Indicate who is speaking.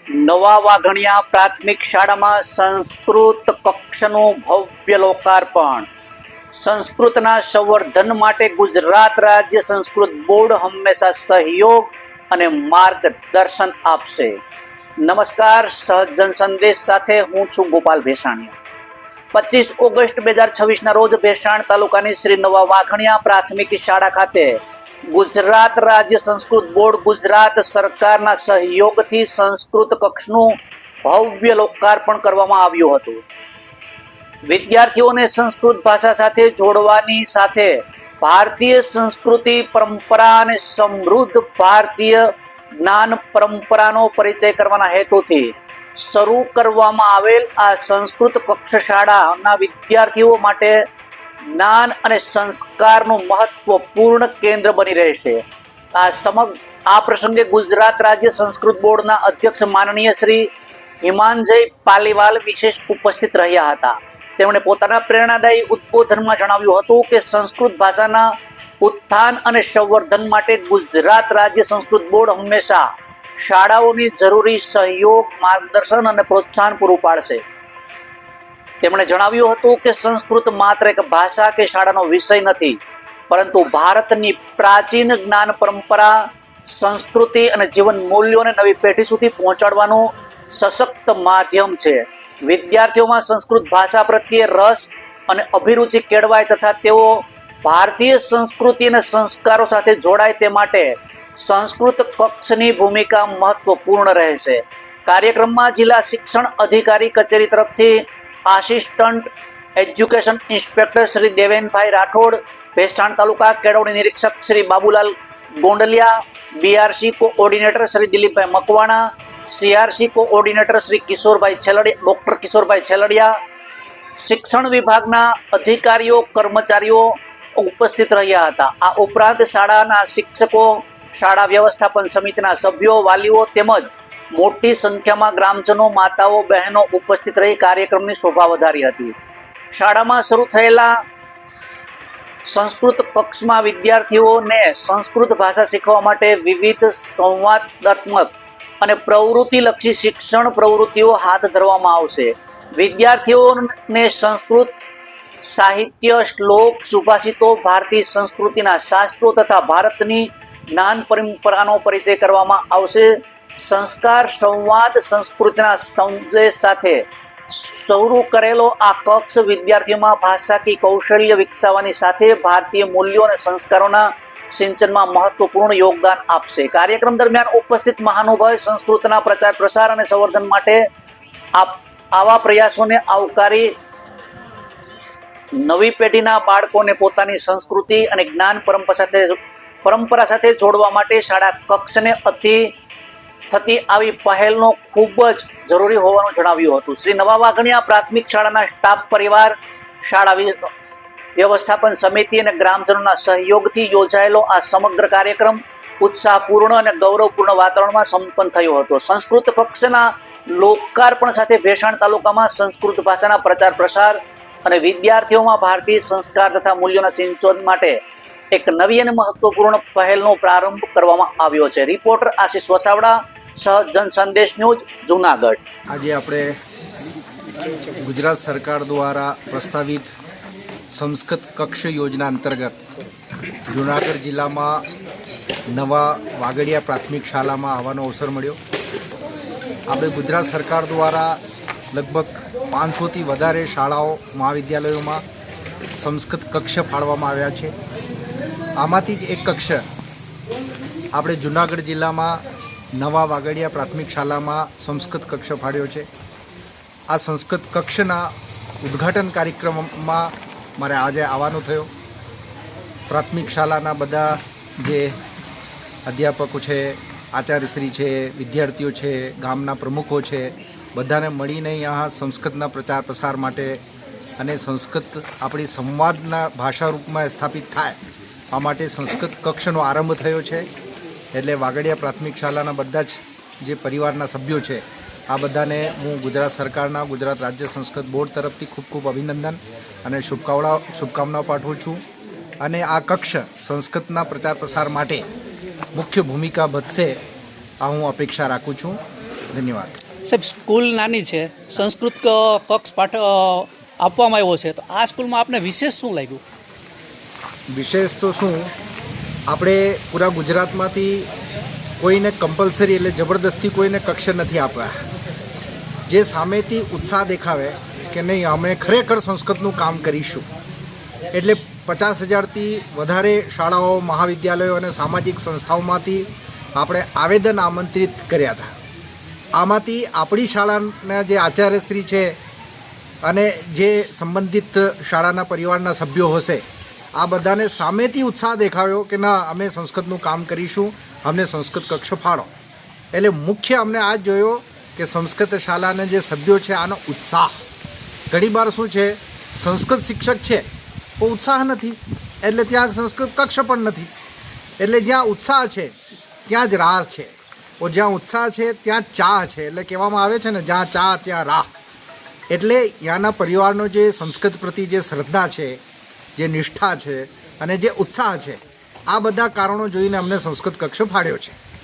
Speaker 1: નવા વાઘણિયા પ્રાથમિક શાળામાં સંસ્કૃત કક્ષનું ભવ્ય લોકાર્પણ. સંસ્કૃતના સંવર્ધન માટે ગુજરાત રાજ્ય સંસ્કૃત બોર્ડ હંમેશા સહયોગ અને માર્ગદર્શન આપશે. નમસ્કાર, સહજ સંદેશ સાથે હું છું ગોપાલ ભેસાણીયા. 25 ઓગસ્ટ 2026 રોજ ભેસાણ તાલુકાની શ્રી નવા વાઘણિયા પ્રાથમિક શાળા ખાતે ગુજરાત રાજ્ય સંસ્કૃત બોર્ડ ગુજરાત સરકારના સહયોગથી સંસ્કૃત કક્ષનું ભવ્ય લોકાર્પણ કરવામાં આવ્યું હતું. વિદ્યાર્થીઓને સંસ્કૃત ભાષા સાથે જોડવાની સાથે ભારતીય સંસ્કૃતિ પરંપરા અને સમૃદ્ધ ભારતીય જ્ઞાન પરંપરાનો પરિચય કરવાના હેતુથી શરૂ કરવામાં આવેલ આ સંસ્કૃત કક્ષ શાળાના વિદ્યાર્થીઓ માટે જ્ઞાન અને સંસ્કારનું મહત્વપૂર્ણ કેન્દ્ર બની રહેશે. આ પ્રસંગે ગુજરાત રાજ્ય સંસ્કૃત બોર્ડના અધ્યક્ષ માનનીય શ્રી હિમાંજય પાલીવાલ વિશેષ ઉપસ્થિત રહ્યા હતા. તેમણે પોતાના પ્રેરણાદાયી ઉદ્બોધનમાં જણાવ્યું હતું કે સંસ્કૃત ભાષાના ઉત્થાન અને સંવર્ધન માટે ગુજરાત રાજ્ય સંસ્કૃત બોર્ડ હંમેશા શાળાઓની જરૂરી સહયોગ, માર્ગદર્શન અને પ્રોત્સાહન પૂરું પાડશે. તેમણે જણાવ્યું હતું કે સંસ્કૃત માત્ર એક ભાષા કે શાળાનો વિષય નથી, પરંતુ ભારતની પ્રાચીન જ્ઞાન પરંપરા, સંસ્કૃતિ અને જીવન મૂલ્યોને નવી પેઢી સુધી પહોંચાડવાનું સશક્ત માધ્યમ છે. વિદ્યાર્થીઓમાં સંસ્કૃત ભાષા પ્રત્યે રસ અને અભિરુચિ કેળવાય તથા તેઓ ભારતીય સંસ્કૃતિ અને સંસ્કારો સાથે જોડાય તે માટે સંસ્કૃત કક્ષની ભૂમિકા મહત્વપૂર્ણ રહેશે. કાર્યક્રમમાં જિલ્લા શિક્ષણ અધિકારી કચેરી તરફથી assistant education inspector Shri Devenbhai Rathod, Bhesan તાલુકા કેળવણી નિરીક્ષક Shri Babulal Gondaliya, BRC coordinator Shri Dilipbhai Makwana, CRC coordinator Shri doctor Kishorbhai Chheldiya, શિક્ષણ વિભાગના અધિકારીઓ, કર્મચારીઓ ઉપસ્થિત રહ્યા હતા. આ ઉપરાંત શાળાના શિક્ષકો, શાળા વ્યવસ્થાપન સમિતિના સભ્યો, વાલીઓ તેમજ મોટી સંખ્યામાં ગ્રામજનો, માતાઓ, બહેનો ઉપસ્થિત રહી કાર્યક્રમની શોભા વધારી હતી. શાળામાં શરૂ થયેલા સંસ્કૃત કક્ષમાં વિદ્યાર્થીઓને સંસ્કૃત ભાષા શીખવા માટે વિવિધ સંવાદાત્મક અને પ્રવૃત્તિલક્ષી શિક્ષણ પ્રવૃત્તિઓ હાથ ધરવામાં આવશે. વિદ્યાર્થીઓને સંસ્કૃત સાહિત્ય, શ્લોક, સુભાષિતો, ભારતીય સંસ્કૃતિના શાસ્ત્રો તથા ભારતની જ્ઞાન પરંપરાનો પરિચય કરવામાં આવશે. સંસ્કાર, સંવાદ, સંસ્કૃતિના સંદેશ સાથે શરૂ કરેલો આ કક્ષ વિદ્યાર્થીઓમાં ભાષાકીય કૌશલ્ય વિકસાવવાની સાથે ભારતીય મૂલ્યો અને સંસ્કારોના સિંચનમાં મહત્વપૂર્ણ યોગદાન આપશે. કાર્યક્રમ દરમિયાન ઉપસ્થિત મહાનુભાવે સંસ્કૃતના પ્રચાર પ્રસાર અને સંવર્ધન માટે આવા પ્રયાસોને આવકારી નવી પેઢીના બાળકોને પોતાની સંસ્કૃતિ અને જ્ઞાન પરંપરા સાથે જોડવા માટે શાળા કક્ષને થતી આવી પહેલનો ખૂબ જ જરૂરી હોવાનું જણાવ્યું હતું. શ્રી નવા વાઘણિયા પ્રાથમિક શાળાના સ્ટાફ પરિવાર, શાળા વ્યવસ્થાપન સમિતિ અને ગ્રામજનોના સહયોગથી યોજાયેલો આ સમગ્ર કાર્યક્રમ ઉત્સાહપૂર્ણ અને ગૌરવપૂર્ણ વાતાવરણમાં સંપન્ન થયો હતો. સંસ્કૃત કક્ષના લોકાર્પણ સાથે ભેસાણ તાલુકામાં સંસ્કૃત ભાષાના પ્રચાર પ્રસાર અને વિદ્યાર્થીઓમાં ભારતીય સંસ્કાર તથા મૂલ્યોના સિંચન માટે એક નવી અને મહત્વપૂર્ણ પહેલનો પ્રારંભ કરવામાં આવ્યો છે. રિપોર્ટર આશિષ વસાવડા, સહજ સંદેશ ન્યૂઝ, જૂનાગઢ.
Speaker 2: આજે આપણે ગુજરાત સરકાર દ્વારા પ્રસ્તાવિત સંસ્કૃત કક્ષ યોજના અંતર્ગત જૂનાગઢ જિલ્લામાં નવા વાગડિયા પ્રાથમિક શાળામાં આવવાનો અવસર મળ્યો. આપણે ગુજરાત સરકાર દ્વારા લગભગ 500થી વધારે શાળાઓ, મહાવિદ્યાલયોમાં સંસ્કૃત કક્ષ ફાળવવામાં આવ્યા છે. આમાંથી જ એક કક્ષ આપણે જૂનાગઢ જિલ્લામાં નવા વાગડિયા પ્રાથમિક શાળામાં સંસ્કૃત કક્ષ ફાળ્યો છે. આ સંસ્કૃત કક્ષના ઉદ્ઘાટન કાર્યક્રમમાં મારે આજે આવવાનો થયો. પ્રાથમિક શાળાના બધા જે અધ્યાપકો છે, આચાર્યશ્રી છે, વિદ્યાર્થીઓ છે, ગામના પ્રમુખો છે, બધાને મળીને અહીંયા સંસ્કૃતના પ્રચાર પ્રસાર માટે અને સંસ્કૃત આપણી સંવાદના ભાષા રૂપમાં સ્થાપિત થાય આ માટે સંસ્કૃત કક્ષનો આરંભ થયો છે. એટલે વાગડિયા પ્રાથમિક શાળાના બધા જ જે પરિવારના સભ્યો છે આ બધાને હું ગુજરાત સરકારના, ગુજરાત રાજ્ય સંસ્કૃત બોર્ડ તરફથી ખૂબ ખૂબ અભિનંદન અને શુભકામનાઓ પાઠવું છું. અને આ કક્ષ સંસ્કૃતના પ્રચાર પ્રસાર માટે મુખ્ય ભૂમિકા ભજશે આ હું અપેક્ષા રાખું છું. ધન્યવાદ.
Speaker 3: સાહેબ, સ્કૂલ નાની છે, સંસ્કૃત કક્ષ પાઠ આપવામાં આવ્યો છે, તો આ સ્કૂલમાં આપને વિશેષ શું લાગ્યું?
Speaker 2: વિશેષ તો શું, આપણે પૂરા ગુજરાતમાંથી કોઈને કમ્પલસરી એટલે જબરદસ્તી કોઈને કક્ષ નથી આપ્યા. જે સામેથી ઉત્સાહ દેખાવે કે નહીં અમે ખરેખર સંસ્કૃતનું કામ કરીશું, એટલે 50,000થી વધારે શાળાઓ, મહાવિદ્યાલયો અને સામાજિક સંસ્થાઓમાંથી આપણે આવેદન આમંત્રિત કર્યા હતા. આમાંથી આપણી શાળાના જે આચાર્યશ્રી છે અને જે સંબંધિત શાળાના પરિવારના સભ્યો હશે, આ બધાને સામેથી ઉત્સાહ દેખાવ્યો કે ના અમે સંસ્કૃતનું કામ કરીશું, અમને સંસ્કૃત કક્ષ ફાળો. એટલે મુખ્ય અમને આ જ જોયો કે સંસ્કૃત શાળાના જે સભ્યો છે આનો ઉત્સાહ. ઘણીવાર શું છે, સંસ્કૃત શિક્ષક છે તો ઉત્સાહ નથી, એટલે ત્યાં સંસ્કૃત કક્ષ પણ નથી. એટલે જ્યાં ઉત્સાહ છે ત્યાં જ રાહ છે, જ્યાં ઉત્સાહ છે ત્યાં ચાહ છે. એટલે કહેવામાં આવે છે ને, જ્યાં ચાહ ત્યાં રાહ. એટલે ત્યાંના પરિવારનો જે સંસ્કૃત પ્રતિ જે શ્રદ્ધા છે, જે નિષ્ઠા છે અને જે ઉત્સાહ છે, આ બધા કારણો જોઈને અમને સંસ્કૃત કક્ષ ફાળ્યો છે.